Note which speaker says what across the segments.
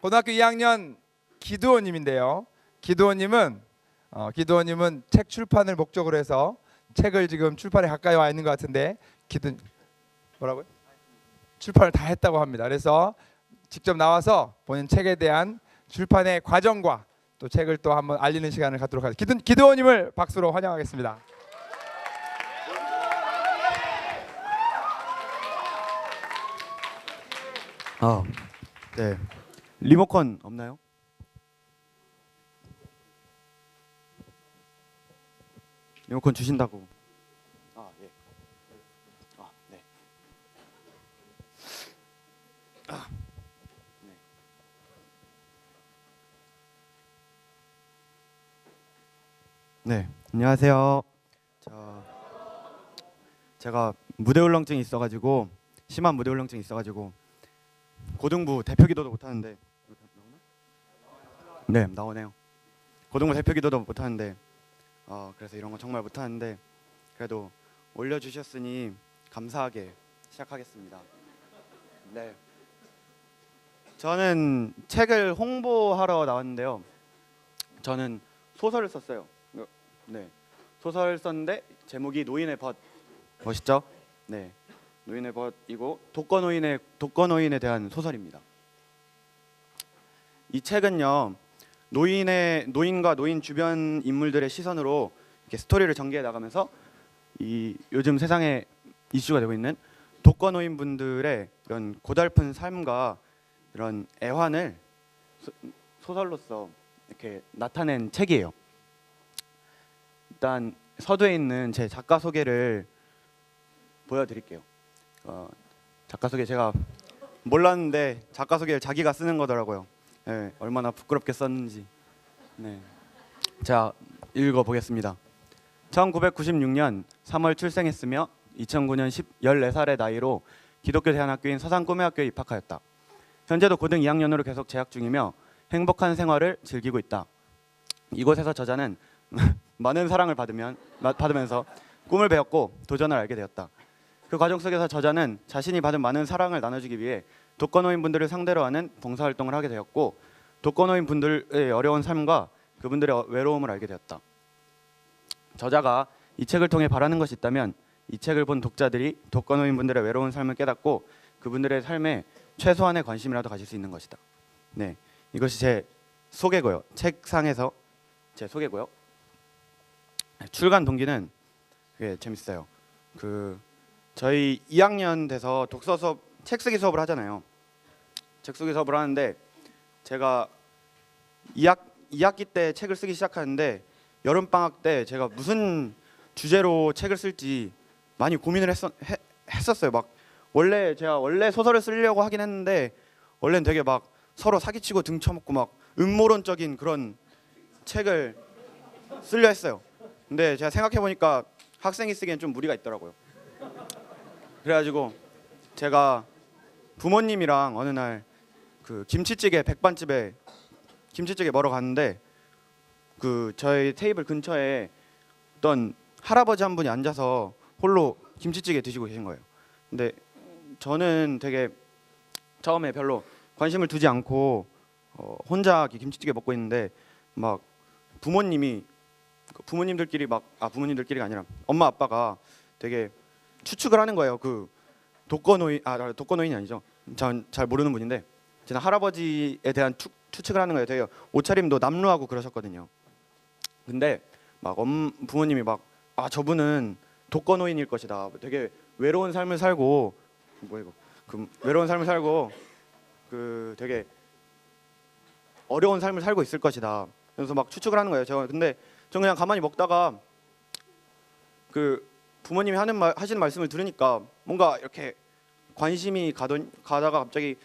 Speaker 1: 고등학교 2학년 기두호님인데요. 기두호님은 책 출판을 목적으로 해서 책을 지금 출판에 가까이 와 있는 것 같은데 뭐라고요? 출판을 다 했다고 합니다. 그래서 직접 나와서 본인 책에 대한 출판의 과정과 또 책을 또 한번 알리는 시간을 갖도록 하겠습니다. 기두호님을 박수로 환영하겠습니다.
Speaker 2: 네. 리모컨 없나요? 리모컨 주신다고. 예. 네. 네. 네. 안녕하세요. 제가 무대 울렁증이 있어가지고 심한 무대 울렁증이 있어가지고 고등부 대표 기도도 못하는데. 네, 나오네요. 고등부 대표 기도도 못하는데 그래서 이런 거 정말 못하는데 그래도 올려주셨으니 감사하게 시작하겠습니다. 네, 저는 책을 홍보하러 나왔는데요. 저는 소설을 썼어요. 네, 소설 썼는데 제목이 노인의 벗. 멋있죠? 네, 노인의 벗이고 독거노인에 대한 소설입니다. 이 책은요, 노인과 노인 주변 인물들의 시선으로 이렇게 스토리를 전개해 나가면서 이 요즘 세상에 이슈가 되고 있는 독거노인 분들의 이런 고달픈 삶과 이런 애환을 소설로서 이렇게 나타낸 책이에요. 일단 서두에 있는 제 작가 소개를 보여드릴게요. 작가 소개 제가 몰랐는데 작가 소개를 자기가 쓰는 거더라고요. 네, 얼마나 부끄럽게 썼는지. 네, 자, 읽어보겠습니다. 1996년 3월 출생했으며 2009년 14살의 나이로 기독교 대안학교인 서산꿈의학교에 입학하였다. 현재도 고등 2학년으로 계속 재학 중이며 행복한 생활을 즐기고 있다. 이곳에서 저자는 많은 사랑을 받으면서 꿈을 배웠고 도전을 알게 되었다. 그 과정 속에서 저자는 자신이 받은 많은 사랑을 나눠주기 위해 독거노인 분들을 상대로 하는 봉사활동을 하게 되었고 독거노인 분들의 어려운 삶과 그분들의 외로움을 알게 되었다. 저자가 이 책을 통해 바라는 것이 있다면 이 책을 본 독자들이 독거노인 분들의 외로운 삶을 깨닫고 그분들의 삶에 최소한의 관심이라도 가질 수 있는 것이다. 네, 이것이 제 소개고요. 책상에서 제 소개고요. 출간 동기는 되게 재밌어요. 저희 2학년 돼서 독서 수업, 책 쓰기 수업을 하잖아요. 책 쓰기 수업을 하는데 제가 2학기 때 책을 쓰기 시작하는데 여름 방학 때 제가 무슨 주제로 책을 쓸지 많이 고민을 했었어요. 막 제가 원래 소설을 쓰려고 하긴 했는데 원래는 되게 막 서로 사기치고 등쳐먹고 막 음모론적인 그런 책을 쓰려 했어요. 근데 제가 생각해 보니까 학생이 쓰기엔 좀 무리가 있더라고요. 그래가지고 제가 부모님이랑 어느 날 김치찌개 백반집에 김치찌개 먹으러 갔는데 저희 테이블 근처에 어떤 할아버지 한 분이 앉아서 홀로 김치찌개 드시고 계신 거예요. 근데 저는 되게 처음에 별로 관심을 두지 않고 혼자 김치찌개 먹고 있는데 막 부모님들끼리가 아니라 엄마 아빠가 되게 추측을 하는 거예요. 독거노인이 아니죠. 전 잘 모르는 분인데 저는 할아버지에 대한 추측을 하는 거예요. 되게 옷차림도 남루하고 그러셨거든요. 근데 막 부모님이 저분은 독거노인일 것이다. 되게 외로운 삶을 살고 되게 어려운 삶을 살고 있을 것이다. 그래서 막 추측을 하는 거예요. 근데 저 그냥 가만히 먹다가 부모님이 하시는 말씀을 들으니까 뭔가 이렇게 관심이 가다가 갑자기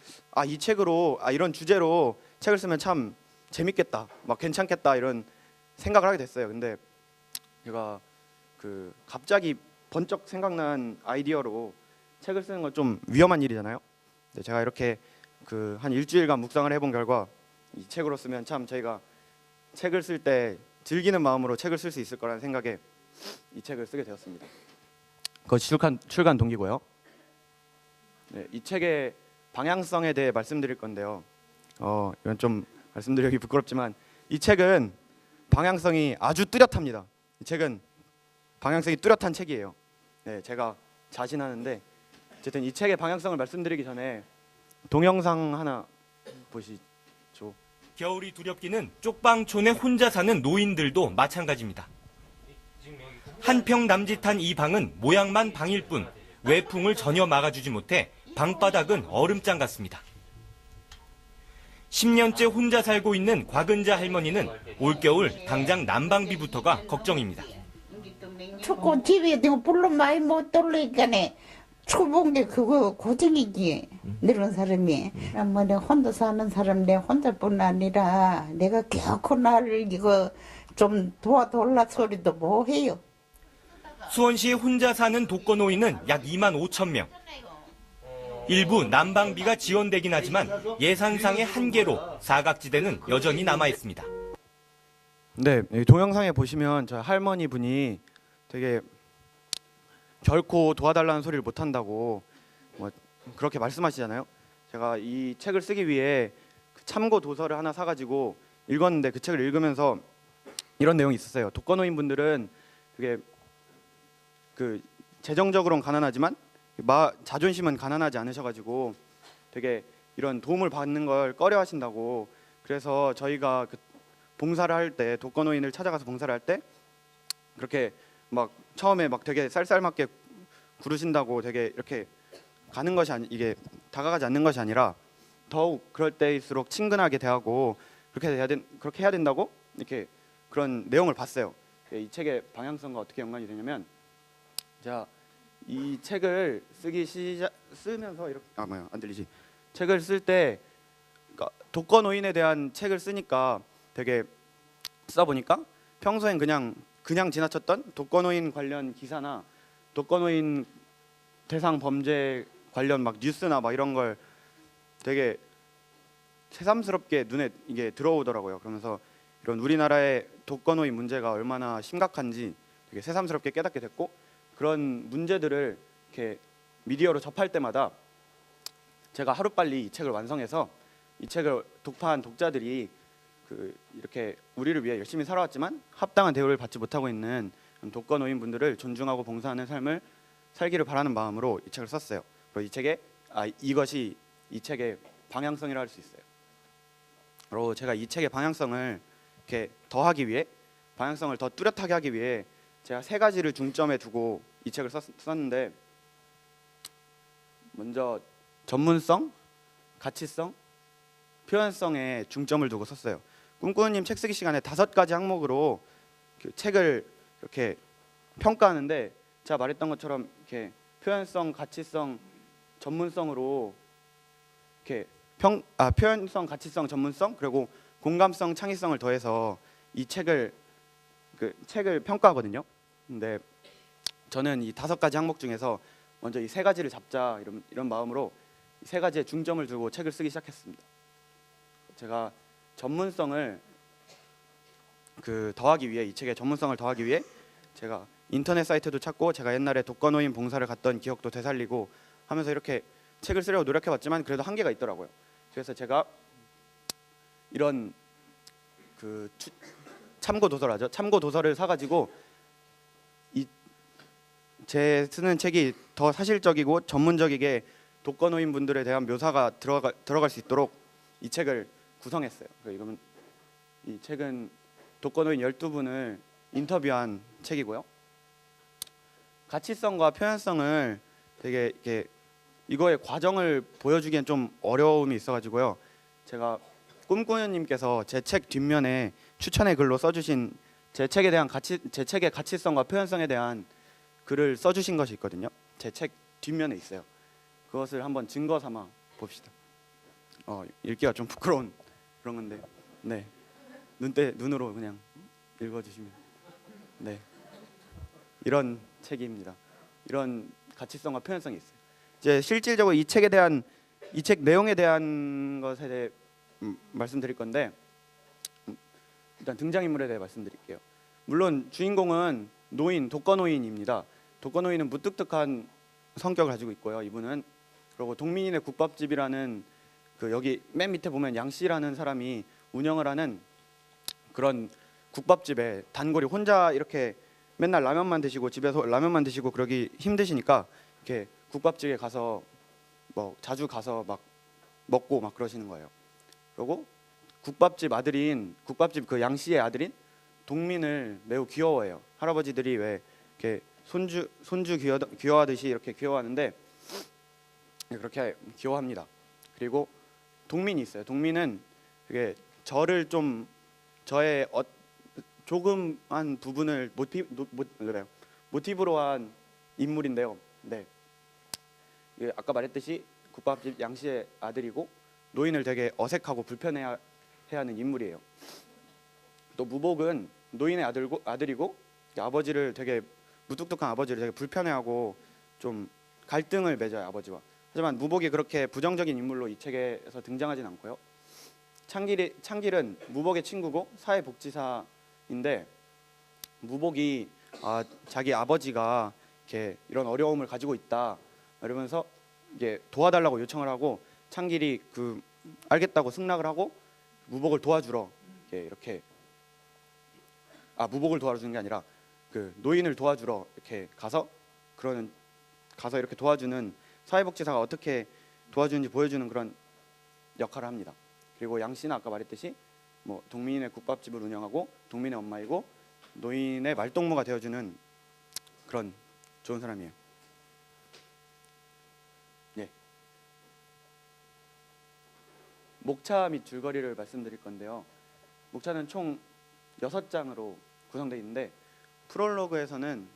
Speaker 2: 이 책으로 이런 주제로 책을 쓰면 참 재밌겠다, 막 괜찮겠다 이런 생각을 하게 됐어요. 근데 제가 갑자기 번쩍 생각난 아이디어로 책을 쓰는 건 좀 위험한 일이잖아요. 근데 제가 이렇게 한 일주일간 묵상을 해본 결과 이 책으로 쓰면 참 저희가 책을 쓸 때 즐기는 마음으로 책을 쓸 수 있을 거라는 생각에 이 책을 쓰게 되었습니다. 그것이 출간 동기고요. 네, 이 책의 방향성에 대해 말씀드릴 건데요. 이건 좀 말씀드리기 부끄럽지만 이 책은 방향성이 아주 뚜렷합니다. 이 책은 방향성이 뚜렷한 책이에요. 네, 제가 자신하는데 어쨌든 이 책의 방향성을 말씀드리기 전에 동영상 하나 보시죠.
Speaker 3: 겨울이 두렵기는 쪽방촌에 혼자 사는 노인들도 마찬가지입니다. 한 평 남짓한 이 방은 모양만 방일 뿐 외풍을 전혀 막아주지 못해 방바닥은 얼음장 같습니다. 10년째 혼자 살고 있는 곽은자 할머니는 올겨울 당장 난방비부터가 걱정입니다.
Speaker 4: 춥고 집에 내가 불로 많이 못 돌리니까네 추운 게 그거 고생이지. 늙은 사람이. 뭐 내가 혼자 사는 사람 내 혼자뿐 아니라 내가 결코 나를 이거 좀 도와달라 소리도 못 해요.
Speaker 3: 수원시에 혼자 사는 독거노인은 약 2만 5천 명. 일부 난방비가 지원되긴 하지만 예산상의 한계로 사각지대는 여전히 남아 있습니다.
Speaker 2: 네, 이 동영상에 보시면 저 할머니 분이 되게 결코 도와달라는 소리를 못 한다고 뭐 그렇게 말씀하시잖아요. 제가 이 책을 쓰기 위해 그 참고 도서를 하나 사가지고 읽었는데 그 책을 읽으면서 이런 내용이 있었어요. 독거노인 분들은 되게 그 재정적으로는 가난하지만 자존심은 가난하지 않으셔가지고 되게 이런 도움을 받는 걸 꺼려하신다고. 그래서 저희가 그 봉사를 할 때 독거노인을 찾아가서 봉사를 할 때 그렇게 막 처음에 막 되게 쌀쌀맞게 구르신다고 되게 이렇게 가는 것이 이게 다가가지 않는 것이 아니라 더욱 그럴 때일수록 친근하게 대하고 그렇게 해야 된다고 이렇게 그런 내용을 봤어요. 이 책의 방향성과 어떻게 연관이 되냐면 제가 이 책을 쓰면서 이렇게 안 들리지? 책을 쓸 때 그러니까 독거노인에 대한 책을 쓰니까 되게 쓰다 보니까 평소엔 그냥 지나쳤던 독거노인 관련 기사나 독거노인 대상 범죄 관련 막 뉴스나 막 이런 걸 되게 새삼스럽게 눈에 이게 들어오더라고요. 그러면서 이런 우리나라의 독거노인 문제가 얼마나 심각한지 되게 새삼스럽게 깨닫게 됐고, 그런 문제들을 이렇게 미디어로 접할 때마다 제가 하루빨리 이 책을 완성해서 이 책을 독파한 독자들이 이렇게 우리를 위해 열심히 살아왔지만 합당한 대우를 받지 못하고 있는 독거노인 분들을 존중하고 봉사하는 삶을 살기를 바라는 마음으로 이 책을 썼어요. 그리고 이것이 이 책의 방향성이라 할 수 있어요. 그리고 제가 이 책의 방향성을 이렇게 더하기 위해, 방향성을 더 뚜렷하게 하기 위해 제가 세 가지를 중점에 두고 이 책을 썼는데, 먼저 전문성, 가치성, 표현성에 중점을 두고 썼어요. 꿈꾸는님 책 쓰기 시간에 5가지 항목으로 그 책을 이렇게 평가하는데, 제가 말했던 것처럼 이렇게 표현성, 가치성, 전문성으로 이렇게 표현성, 가치성, 전문성, 그리고 공감성, 창의성을 더해서 이 책을 평가하거든요. 근데 저는 이 5가지 항목 중에서 먼저 이 3가지를 잡자 이런 마음으로 이 3가지에 중점을 두고 책을 쓰기 시작했습니다. 제가 전문성을 더하기 위해, 이 책의 전문성을 더하기 위해 제가 인터넷 사이트도 찾고, 제가 옛날에 독거노인 봉사를 갔던 기억도 되살리고 하면서 이렇게 책을 쓰려고 노력해봤지만 그래도 한계가 있더라고요. 그래서 제가 이런 참고 도서라죠. 참고 도서를 사가지고 제 쓰는 책이 더 사실적이고 전문적이게 독거노인 분들에 대한 묘사가 들어갈 수 있도록 이 책을 구성했어요. 이러면 이 책은 독거노인 12분을 인터뷰한 책이고요. 가치성과 표현성을 되게 이렇게 이거의 과정을 보여주기엔 좀 어려움이 있어가지고요. 제가 꿈꾸는님께서 제 책 뒷면에 추천의 글로 써주신 제 책의 가치성과 표현성에 대한 글을 써주신 것이 있거든요. 제 책 뒷면에 있어요. 그것을 한번 증거 삼아 봅시다. 읽기가 좀 부끄러운 그런 건데, 네, 눈으로 그냥 읽어주시면, 네, 이런 책입니다. 이런 가치성과 표현성이 있어요. 이제 실질적으로 이 책 내용에 대한 것에 대해 말씀드릴 건데, 일단 등장인물에 대해 말씀드릴게요. 물론 주인공은 독거노인입니다. 독거노인은 무뚝뚝한 성격을 가지고 있고요. 이분은 그리고 동민이네 국밥집이라는 그 여기 맨 밑에 보면 양 씨라는 사람이 운영을 하는 그런 국밥집에 단골이 혼자 이렇게 맨날 라면만 드시고 집에서 라면만 드시고 그러기 힘드시니까 이렇게 국밥집에 가서 뭐 자주 가서 막 먹고 막 그러시는 거예요. 그리고 국밥집 그 양 씨의 아들인 동민을 매우 귀여워해요. 할아버지들이 왜 이렇게 손주 귀여워하듯이 이렇게 귀여워하는데 그렇게 귀여워합니다. 그리고 동민이 있어요. 동민은 그게 저의 조금한 부분을 모티브로 한 인물인데요. 네, 아까 말했듯이 국밥집 양 씨의 아들이고 노인을 되게 어색하고 불편해하는 인물이에요. 또 무복은 노인의 아들이고 아버지를 되게 무뚝뚝한 아버지를 되게 불편해하고 좀 갈등을 맺어요, 아버지와. 하지만 무복이 그렇게 부정적인 인물로 이 책에서 등장하진 않고요. 창길은 무복의 친구고 사회복지사인데 무복이 자기 아버지가 이렇게 이런 어려움을 가지고 있다 이러면서 이게 도와달라고 요청을 하고 창길이 알겠다고 승낙을 하고 무복을 도와주러 이렇게 무복을 도와주는 게 아니라 그 노인을 도와주러 이렇게 가서 이렇게 도와주는 사회복지사가 어떻게 도와주는지 보여주는 그런 역할을 합니다. 그리고 양 씨는 아까 말했듯이 뭐 동민의 국밥집을 운영하고 동민의 엄마이고 노인의 말동무가 되어주는 그런 좋은 사람이에요. 예. 목차 및 줄거리를 말씀드릴 건데요. 목차는 총 6장으로 구성되어 있는데 프롤로그에서는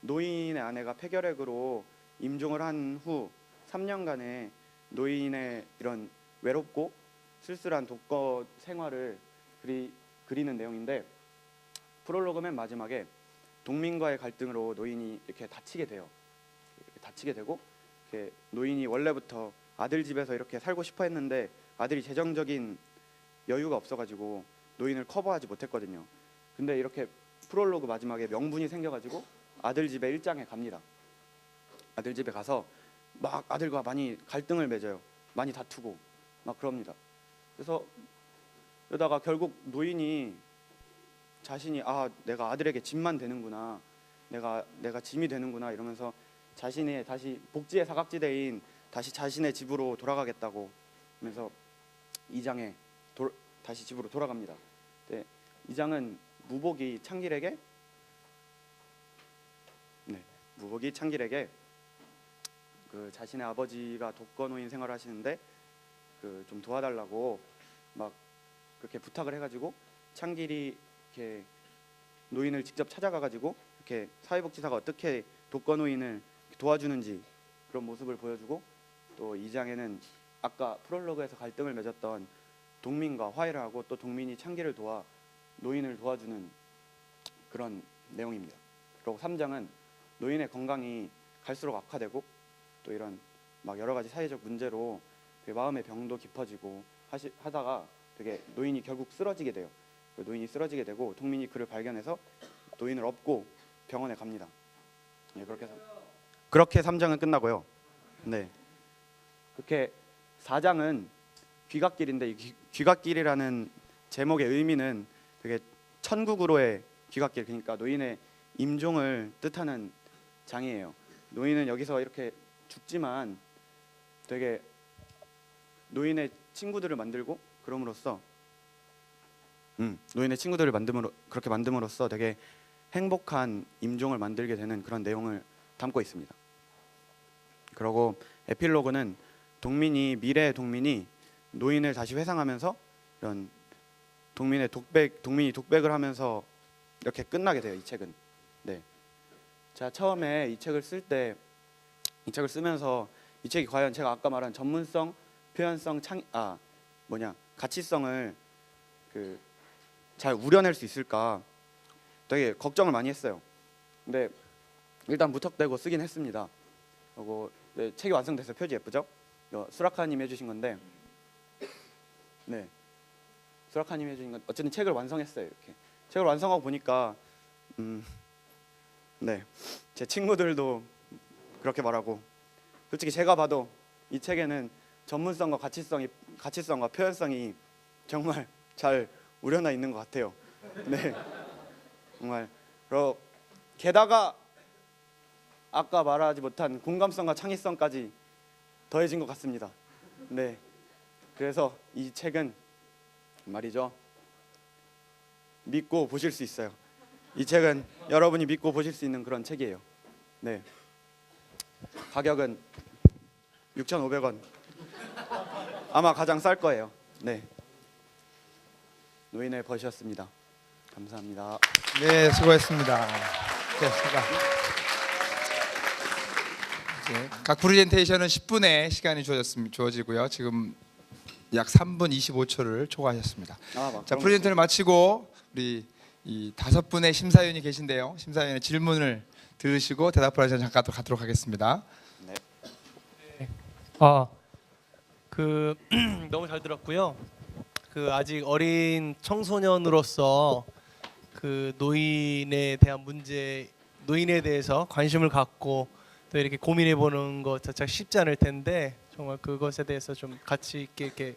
Speaker 2: 노인의 아내가 폐결핵으로 임종을 한 후 3년간의 노인의 이런 외롭고 쓸쓸한 독거 생활을 그리는 내용인데 프롤로그 맨 마지막에 동민과의 갈등으로 노인이 이렇게 다치게 돼요. 다치게 되고 이렇게 노인이 원래부터 아들 집에서 이렇게 살고 싶어 했는데 아들이 재정적인 여유가 없어가지고 노인을 커버하지 못했거든요. 근데 이렇게 프롤로그 마지막에 명분이 생겨가지고 아들 집에 일장에 갑니다. 아들 집에 가서 막 아들과 많이 갈등을 맺어요. 많이 다투고 막 그럽니다. 그래서 그러다가 결국 노인이 자신이 내가 아들에게 짐만 되는구나, 내가 짐이 되는구나 이러면서 자신의 다시 복지의 사각지대인 다시 자신의 집으로 돌아가겠다고 하면서 이 장에 다시 집으로 돌아갑니다. 네, 이 장은 무복이 창길에게 그 자신의 아버지가 독거노인 생활을 하시는데 좀 도와달라고 막 그렇게 부탁을 해가지고 창길이 이렇게 노인을 직접 찾아가가지고 이렇게 사회복지사가 어떻게 독거노인을 도와주는지 그런 모습을 보여주고 또 이 장에는 아까 프롤로그에서 갈등을 맺었던 동민과 화해를 하고 또 동민이 창길을 도와 노인을 도와주는 그런 내용입니다. 그리고 3장은 노인의 건강이 갈수록 악화되고 또 이런 막 여러 가지 사회적 문제로 마음의 병도 깊어지고 하다가 되게 노인이 결국 쓰러지게 돼요. 노인이 쓰러지게 되고 동민이 그를 발견해서 노인을 업고 병원에 갑니다. 네, 그렇게 3장은 끝나고요. 네, 그렇게 4장은 귀갓길인데 이 귀갓길이라는 제목의 의미는 되게 천국으로의 귀갓길, 그러니까 노인의 임종을 뜻하는 장이에요. 노인은 여기서 이렇게 죽지만 되게 노인의 친구들을 만들고 그럼으로써 그렇게 만듦으로써 되게 행복한 임종을 만들게 되는 그런 내용을 담고 있습니다. 그리고 에필로그는 미래의 동민이 노인을 다시 회상하면서 이런 동민이 독백을 하면서 이렇게 끝나게 돼요. 이 책은. 네. 제가 처음에 이 책을 쓰면서 이 책이 과연 제가 아까 말한 전문성, 표현성, 가치성을 잘 우려낼 수 있을까 되게 걱정을 많이 했어요. 근데 일단 무턱대고 쓰긴 했습니다. 그리고 네, 책이 완성돼서 표지 예쁘죠? 수라카님이 해주신 건데, 네, 수라카님이 해주신 건 어쨌든 책을 완성했어요. 이렇게 책을 완성하고 보니까, 네, 제 친구들도 그렇게 말하고, 솔직히 제가 봐도 이 책에는 전문성과 가치성이 가치성과 표현성이 정말 잘 우려나 있는 것 같아요. 네, 정말 게다가 아까 말하지 못한 공감성과 창의성까지 더해진 것 같습니다. 네, 그래서 이 책은 말이죠, 믿고 보실 수 있어요. 이 책은 여러분이 믿고 보실 수 있는 그런 책이에요. 네, 가격은 6,500원. 아마 가장 쌀 거예요. 네, 노인의 벗이었습니다. 감사합니다.
Speaker 1: 네, 수고했습니다. 네, 이제 각 프레젠테이션은 10분의 시간이 주어지고요. 지금 약 3분 25초를 초과하셨습니다. 자, 프레젠테이션을 마치고 우리 이 5분의 심사위원이 계신데요. 심사위원의 질문을 들으시고 대답을 하시면 잠깐 또 갖도록 하겠습니다.
Speaker 5: 너무 잘 들었고요. 아직 어린 청소년으로서 노인에 대한 문제, 노인에 대해서 관심을 갖고 또 이렇게 고민해 보는 것 자체가 쉽지 않을 텐데 정말 그것에 대해서 좀 가치 있게 이렇게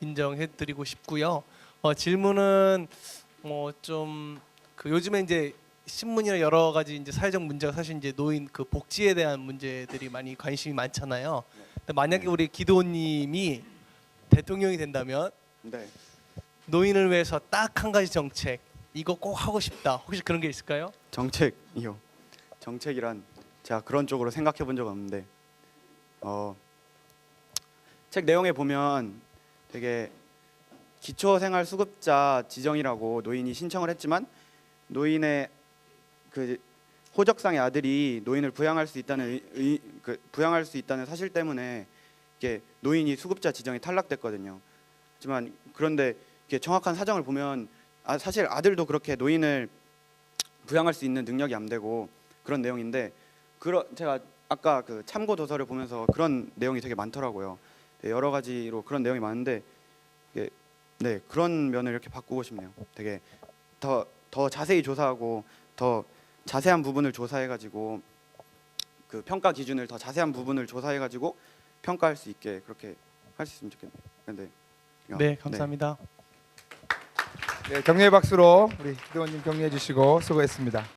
Speaker 5: 인정해 드리고 싶고요. 질문은 요즘에 이제 신문이나 여러 가지 이제 사회적 문제가 사실 이제 노인 복지에 대한 문제들이 많이 관심이 많잖아요. 근데 만약에 우리 기도님이 대통령이 된다면
Speaker 2: 네,
Speaker 5: 노인을 위해서 딱 한 가지 정책, 이거 꼭 하고 싶다. 혹시 그런 게 있을까요?
Speaker 2: 정책이요. 정책이란 제가 그런 쪽으로 생각해 본 적 없는데 책 내용에 보면 되게 기초생활수급자 지정이라고 노인이 신청을 했지만 노인의 호적상의 아들이 노인을 부양할 수 있다는 부양할 수 있다는 사실 때문에 이게 노인이 수급자 지정이 탈락됐거든요. 하지만 그런데 이게 정확한 사정을 보면 사실 아들도 그렇게 노인을 부양할 수 있는 능력이 안 되고 그런 내용인데 제가 아까 참고 도서를 보면서 그런 내용이 되게 많더라고요. 네, 여러 가지로 그런 내용이 많은데 네, 그런 면을 이렇게 바꾸고 싶네요. 되게 더 자세히 조사하고 더 자세한 부분을 조사해가지고 평가 기준을 더 자세한 부분을 조사해가지고 평가할 수 있게 그렇게 할 수 있으면 좋겠네요.
Speaker 5: 네, 감사합니다.
Speaker 1: 네, 격려의 박수로 우리 기도원님 격려해 주시고 수고했습니다.